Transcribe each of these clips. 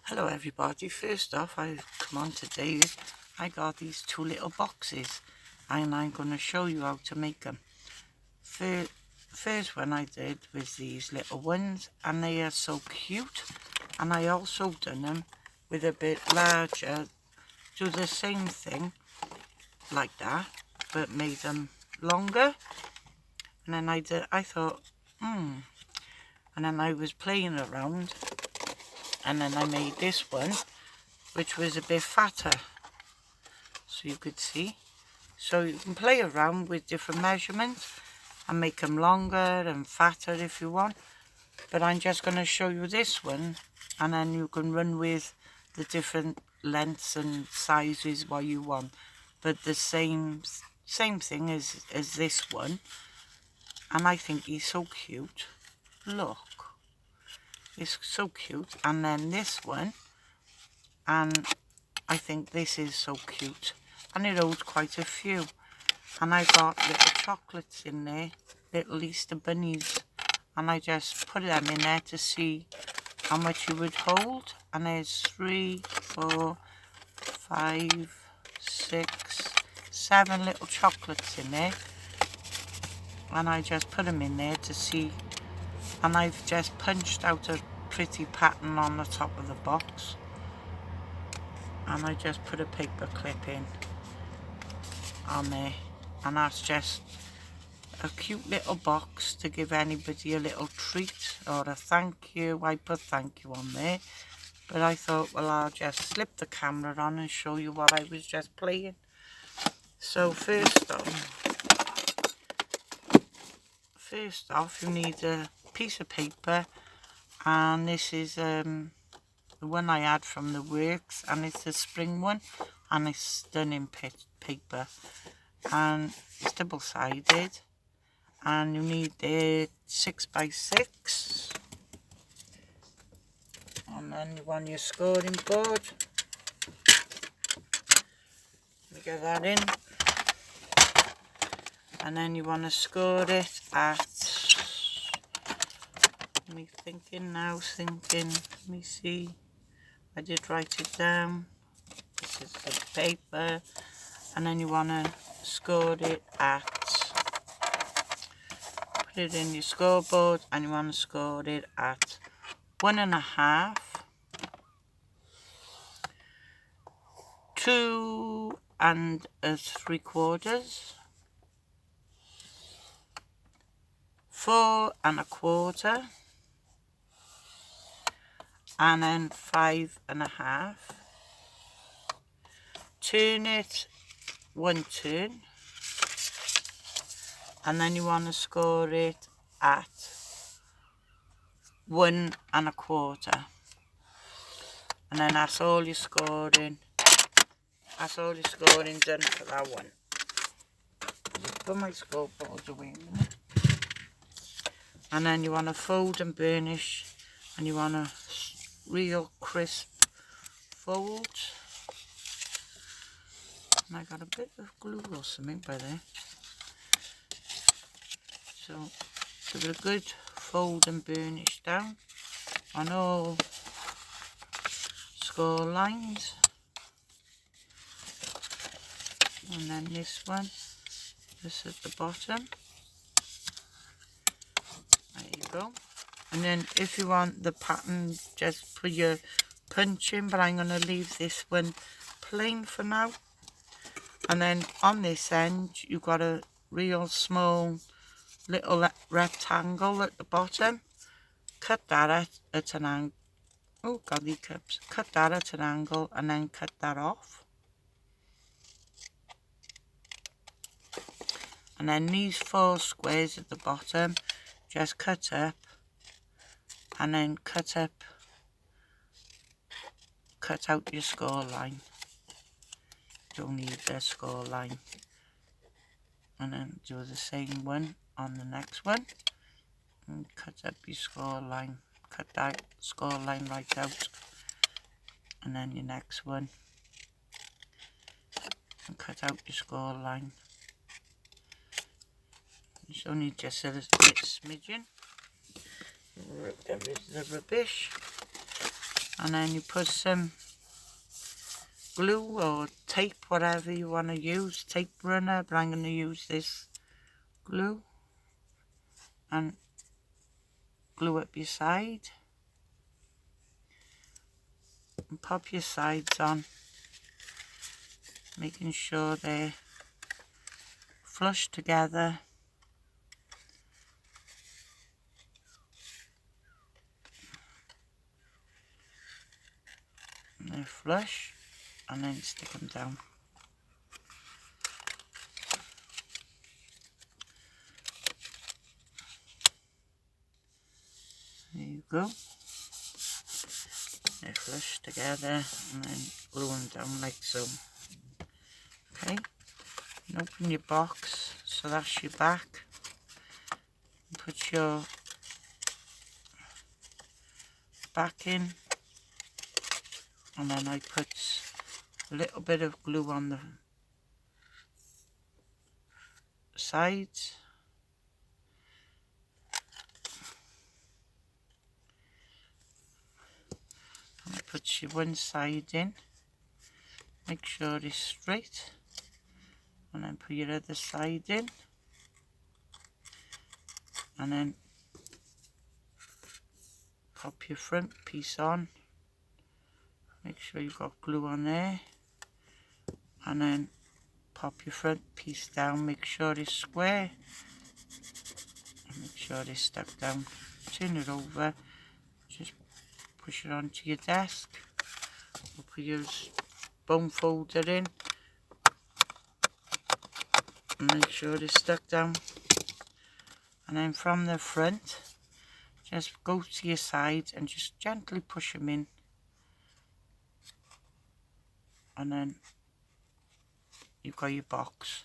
Hello everybody, first off I've come on today, I got these two little boxes and I'm going to show you how to make them. First one I did with these little ones and they are so cute, and I also done them with a bit larger, do the same thing like that but made them longer. And then I thought and then I was playing around and then I made this one which was a bit fatter, so you could see. So you can play around with different measurements and make them longer and fatter if you want, but I'm just going to show you this one and then you can run with the different lengths and sizes what you want, but the same thing as this one. And I think he's so cute, look, it's so cute. And then this one, and I think this is so cute, and it holds quite a few. And I got little chocolates in there, little Easter bunnies, and I just put them in there to see how much you would hold. And there's 3, 4, 5, 6, 7 little chocolates in there, and I just put them in there to see. And I've just punched out a pretty pattern on the top of the box, and I just put a paper clip in on there, and that's just a cute little box to give anybody a little treat or a thank you. I put thank you on there, but I thought, well, I'll just slip the camera on and show you what I was just playing. So first off you need a piece of paper, and this is the one I had from the works, and it's a spring one and it's done in paper and it's double-sided. And you need a 6x6, and then you want your scoring board. Let me get that in. And then you want to score it at, let me see, I did write it down, this is the paper. And then you want to score it at, put it in your scoreboard, and you want to score it at 1.5, 2 3/4, 4 1/4, and then 5.5. Turn it one turn, and then you want to score it at 1 1/4, and then that's all your scoring. That's all your scoring done for that one. Put my scoreboard away a minute. And then you want to fold and burnish, and you want a real crisp fold. And I got a bit of glue or something by there. So give it a good fold and burnish down on all score lines. And then this one, this at the bottom. There you go. And then if you want the pattern, just put your punch in, but I'm going to leave this one plain for now. And then on this end you've got a real small little rectangle at the bottom. Cut that at an angle. Oh, golly cups. Cut that at an angle and then cut that off. And then these 4 squares at the bottom, just cut up, and then cut out your score line. Don't need the score line. And then do the same one on the next one, and cut up your score line. Cut that score line right out. And then your next one, and cut out your score line. It's only just a little bit smidgen. There is the rubbish. And then you put some glue or tape, whatever you want to use, tape runner, but I'm going to use this glue and glue up your side and pop your sides on, making sure they're flush together. And they're flush, and then stick them down. There you go. They're flush together, and then glue them down like so. Okay, and open your box, so that's your back. Put your back in, and then I put a little bit of glue on the sides. And I put your one side in, make sure it's straight, and then put your other side in, and then pop your front piece on, make sure you've got glue on there, and then pop your front piece down, make sure it's square, and make sure it's stuck down. Turn it over, just push it onto your desk, or put your bone folder in, and make sure it's stuck down. And then from the front, just go to your sides and just gently push them in, and then you've got your box.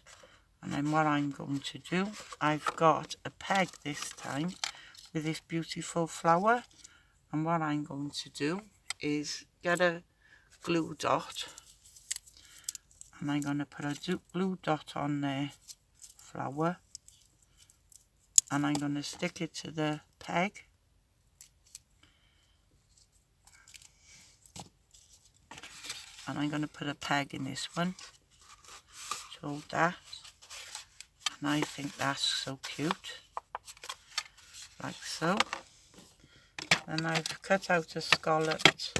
And then what I'm going to do, I've got a peg this time with this beautiful flower, and what I'm going to do is get a glue dot, and I'm going to put a glue dot on the flower, and I'm going to stick it to the peg, and I'm going to put a peg in this one to hold that. And I think that's so cute, like so. And I've cut out a scalloped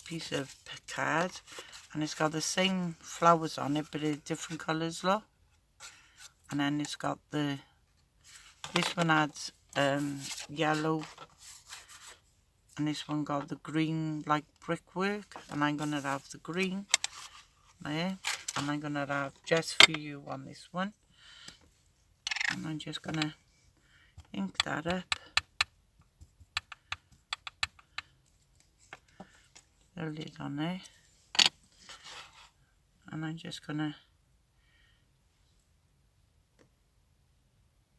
piece of card, and it's got the same flowers on it, but in different colours, look. And then it's got this one adds yellow, and this one got the green like brickwork, and I'm gonna have the green there, and I'm gonna have Just For You on this one, and I'm just gonna ink that up, the lid on there, and I'm just gonna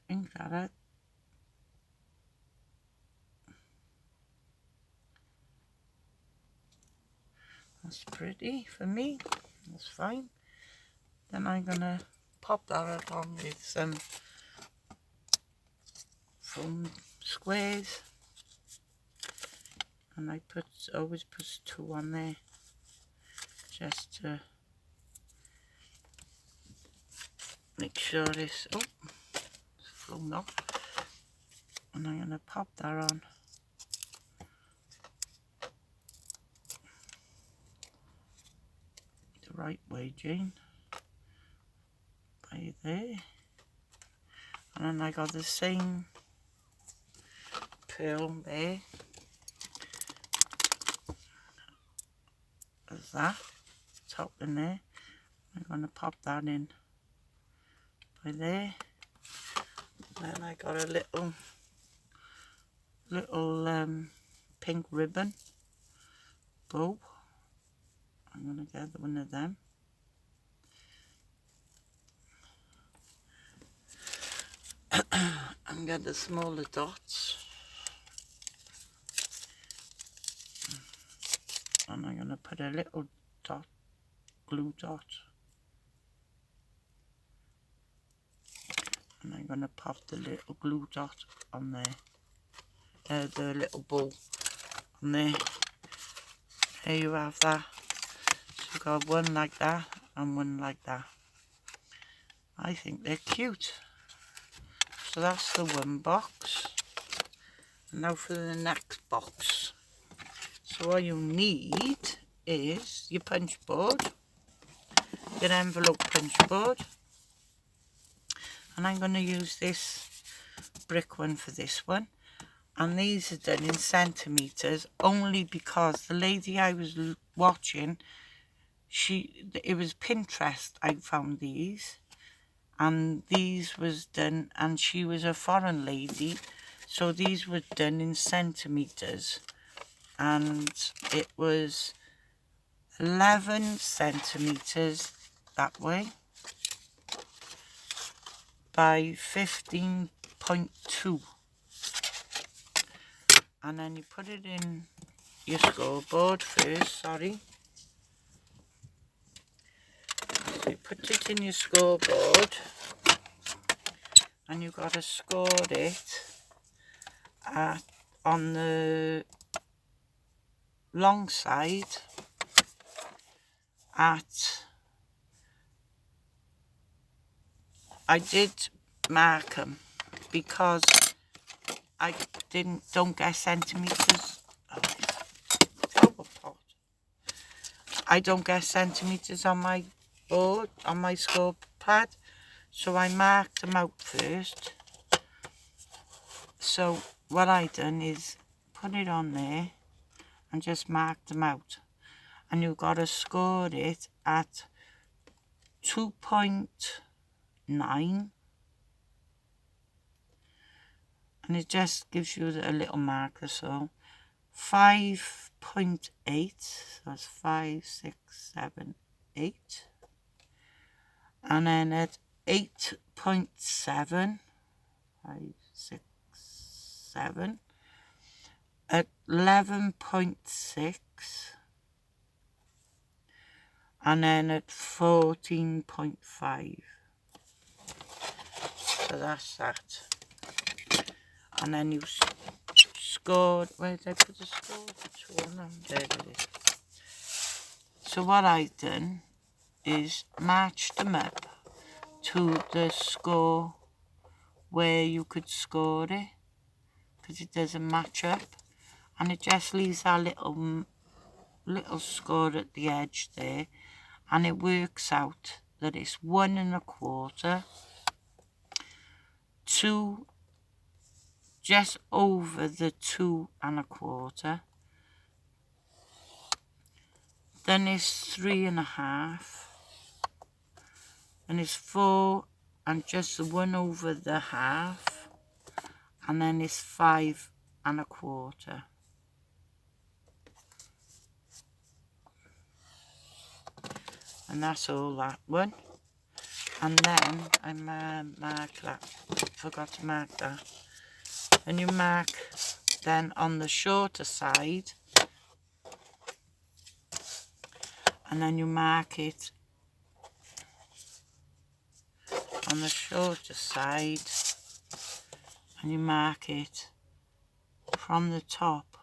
ink that up. That's pretty for me, that's fine. Then I'm gonna pop that on with some foam squares, and I always put 2 on there just to make sure it's flown off. And I'm gonna pop that on the right way, Jane, by there. And then I got the same pearl there as that, top in there. I'm gonna pop that in by there. Then I got a little pink ribbon bow. I'm gonna get one of them. And get the smaller dots. And I'm gonna put a little dot, glue dot. And I'm gonna pop the little glue dot on there. the little bowl on there. There you have that. So you've got one like that and one like that. I think they're cute. So that's the one box. And now for the next box. So all you need is your punch board, your envelope punch board, and I'm going to use this brick one for this one. And these are done in centimetres only because the lady I was watching, it was Pinterest I found these, and these was done, and she was a foreign lady, so these were done in centimetres, and it was 11 centimetres that way by 15.2. And then you put it in your scoreboard first, sorry. So you put it in your scoreboard and you've got to score it on the long side at, I did mark them because I don't get centimetres. Oh, I don't get centimetres on my board, on my score pad, so I marked them out first. So what I done is put it on there and just marked them out, and you've got to score it at 2.9. And it just gives you a little marker, so 5.8, so that's 5, 6, 7, 8. And then at 8.7, 5, 6, 7. At 11.6. And then at 14.5. So that's that. And then you scored, where did I put the score? There it is. So what I've done is matched them up to the score where you could score it, because it doesn't match up, and it just leaves our little score at the edge there, and it works out that it's 1 1/4, 2, just over the 2 1/4, then it's 3 1/2, then it's 4 and just the 1 over the half, and then it's 5 1/4. And that's all that one. And then I mark that, forgot to mark that. And you mark then on the shorter side, and then you mark it on the shorter side, and you mark it from the top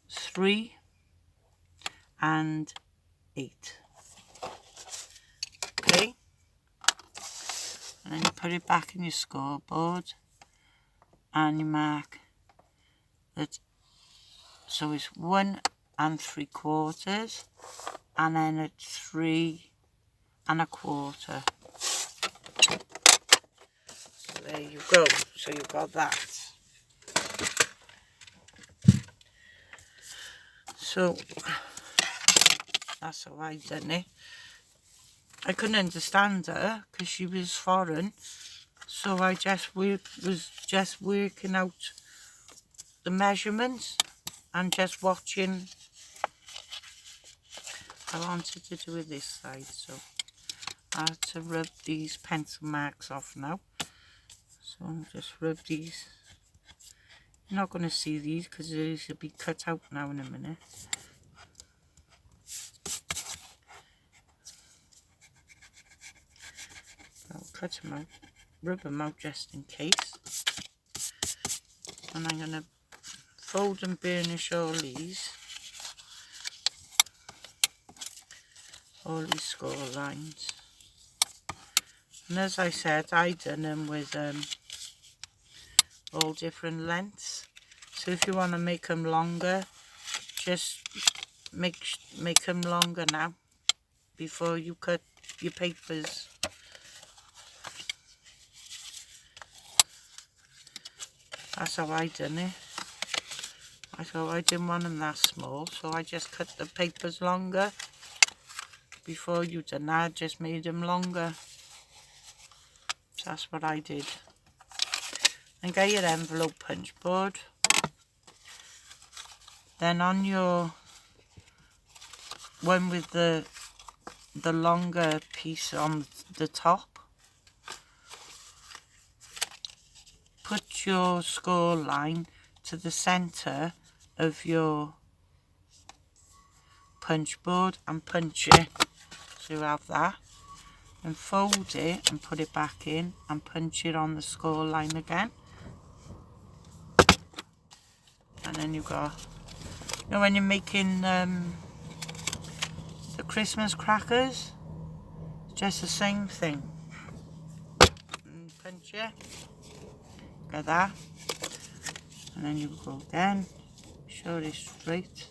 3 and 8. Okay, and then you put it back in your scoreboard and you mark that, so it's 1 3/4, and then it's 3 1/4. So there you go, so you've got that. So that's how I done it. I couldn't understand her because she was foreign, so I was just working out the measurements and just watching. I wanted to do it this side, so I have to rub these pencil marks off now. So I'll just rub these. You're not going to see these because these will be cut out now in a minute. I'll cut them out, rub them out just in case. And I'm going to fold and burnish all these score lines. And as I said, I done them with all different lengths. So if you want to make them longer, just make them longer now before you cut your papers. That's how I done it. I thought I didn't want them that small, so I just cut the papers longer. Before you done that, I just made them longer. So that's what I did. And get your envelope punch board. Then on your one with the longer piece on the top, put your score line to the centre of your punch board and punch it. So you have that. And fold it and put it back in and punch it on the score line again. And then you got, you know, when you're making the Christmas crackers, it's just the same thing. And punch it, get that, and then you go again, show it straight,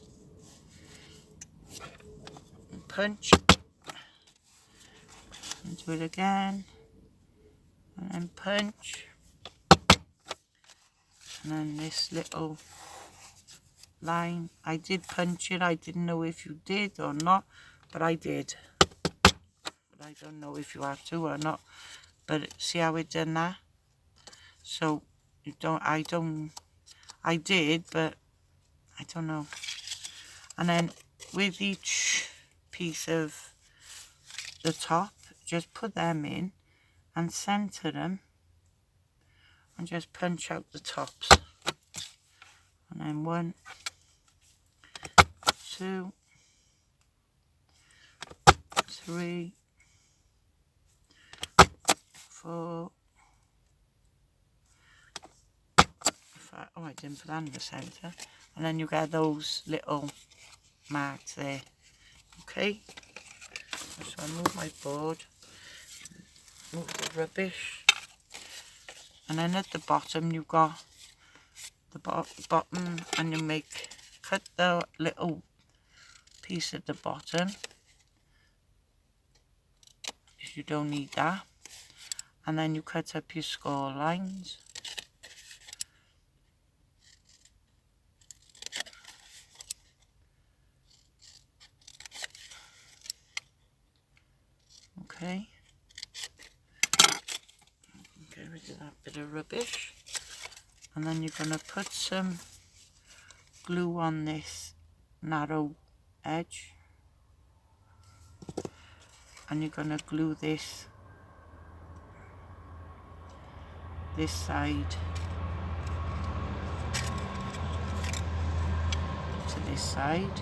and punch, and do it again, and then punch, and then this little line, I did punch it, I didn't know if you did or not, but I did. But I don't know if you have to or not, but see how it done that? So you don't, I did, but I don't know. And then with each piece of the top, just put them in and center them and just punch out the tops. And then 1, 2, 3, 4, 5. Oh, I didn't put that in the centre. And then you get those little marks there. Okay. So I move my board, move the rubbish, and then at the bottom you've got the bottom, and you cut the little piece at the bottom, because you don't need that, and then you cut up your score lines. Okay, get rid of that bit of rubbish, and then you're going to put some glue on this narrow edge, and you're going to glue this side to this side.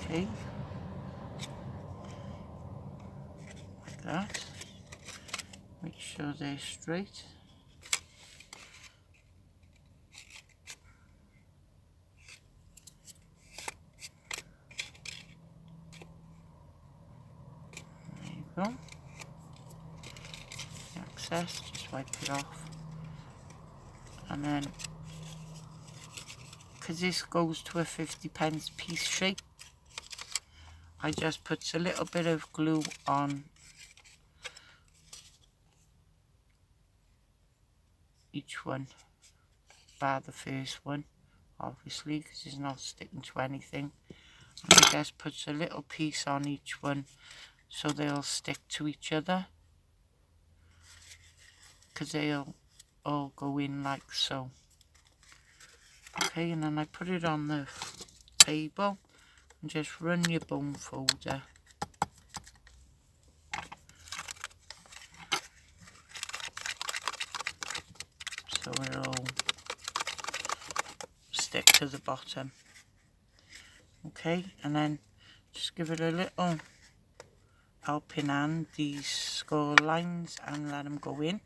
Okay, like that. Make sure they're straight. There you go. The excess, just wipe it off. And then, because this goes to a 50p piece shape, I just put a little bit of glue on each one, bar the first one, obviously, because it's not sticking to anything. And I just put a little piece on each one so they'll stick to each other, because they'll all go in like so. Okay, and then I put it on the table and just run your bone folder. So it'll stick to the bottom. Okay, and then just give it a little helping hand, these score lines and let them go in.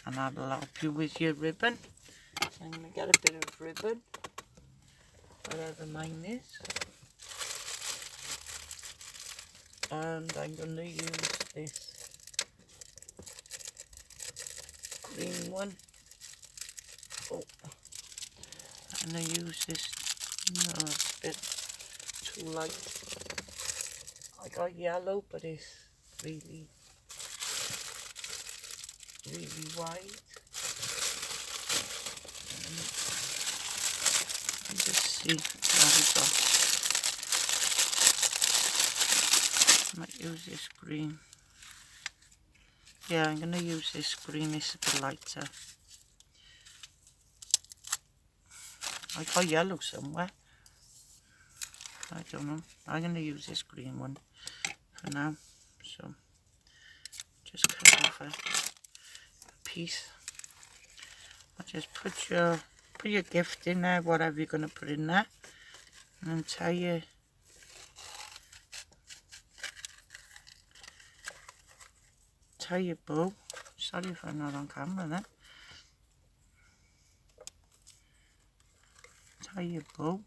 And that'll help you with your ribbon. So I'm going to get a bit of ribbon, whatever mine is. And I'm going to use this green one. Oh, I'm going to use this, no, it's a bit too light. I got yellow, but it's really wide. And just see what we got. I might use this green. Yeah, I'm going to use this green. It's a bit lighter. I got yellow somewhere. I don't know. I'm going to use this green one for now. So just cut off a piece. I'll just put your gift in there, whatever you're going to put in there, and then tie your bow. Sorry if I'm not on camera then. Tie your bow.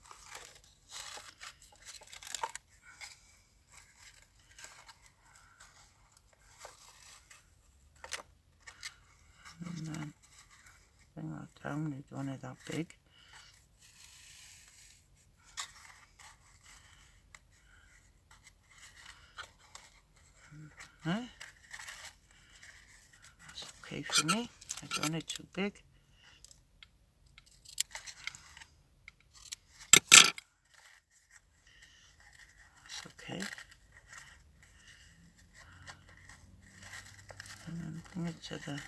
And then bring that down. You don't want it that big. That's okay for me. I don't want it too big. That's okay. And then bring it to the...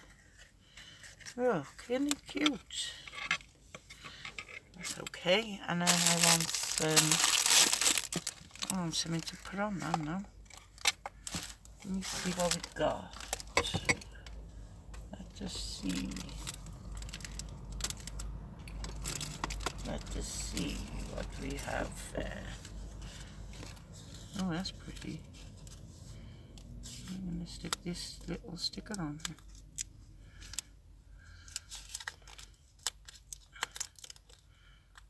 Oh, really cute. That's okay. And then I want something to put on that now. Let me see what we got. Let's just see. Let's just see what we have there. Oh, that's pretty. I'm going to stick this little sticker on here.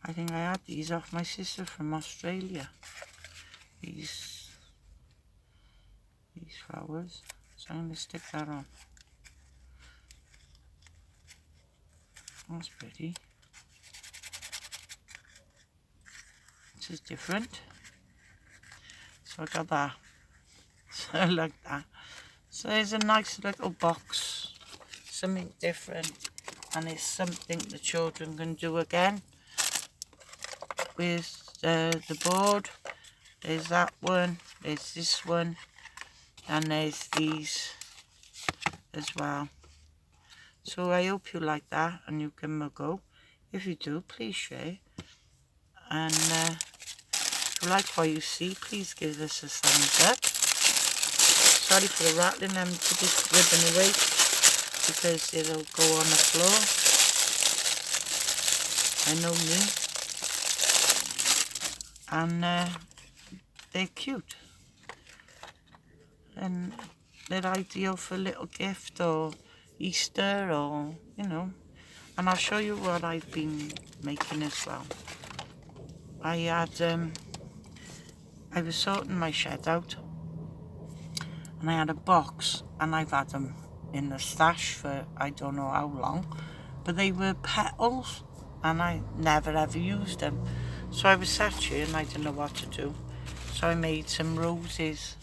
I think I had these off my sister from Australia. These flowers. So I'm going to stick that on. That's pretty. This is different. So I got that. So I like that. So there's a nice little box. Something different. And it's something the children can do again with the board. There's that one. There's this one. And there's these as well. So I hope you like that and you give them a go. If you do, please share. And if you like what you see, please give us a thumbs up. Sorry for the rattling. I'm put this ribbon away because it'll go on the floor. I know me. And they're cute. And they're ideal for a little gift or Easter or, you know. And I'll show you what I've been making as well. I was sorting my shed out and I had a box and I've had them in the stash for I don't know how long, but they were petals and I never ever used them. So I was sat here and I didn't know what to do. So I made some roses.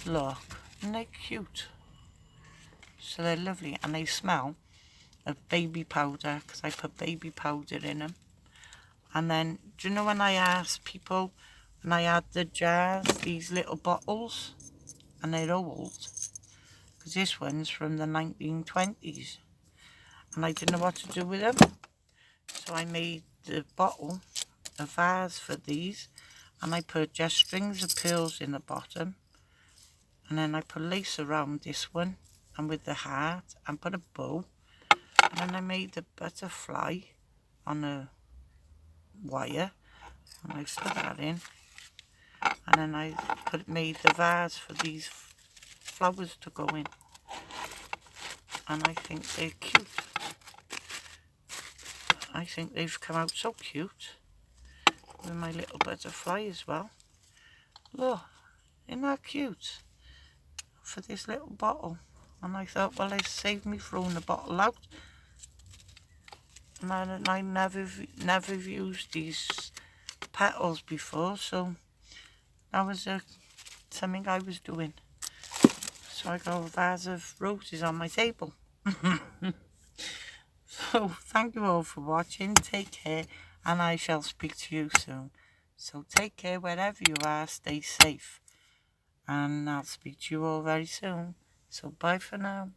Look, and they're cute. So they're lovely and they smell of baby powder because I put baby powder in them. And then, do you know when I asked people, when I had the jars, these little bottles, and they're old, because this one's from the 1920s, and I didn't know what to do with them. So I made the bottle, a vase for these, and I put just strings of pearls in the bottom, and then I put lace around this one, and with the heart, and put a bow, and then I made a butterfly on a wire, and I stuck that in, And then I made the vase for these flowers to go in. And I think they're cute. I think they've come out so cute. With my little butterfly as well. Look, isn't that cute? For this little bottle. And I thought, well, it saved me throwing the bottle out. And I never used these petals before, so that was something I was doing. So I got a vase of roses on my table. So thank you all for watching. Take care, and I shall speak to you soon. So take care wherever you are. Stay safe, and I'll speak to you all very soon. So bye for now.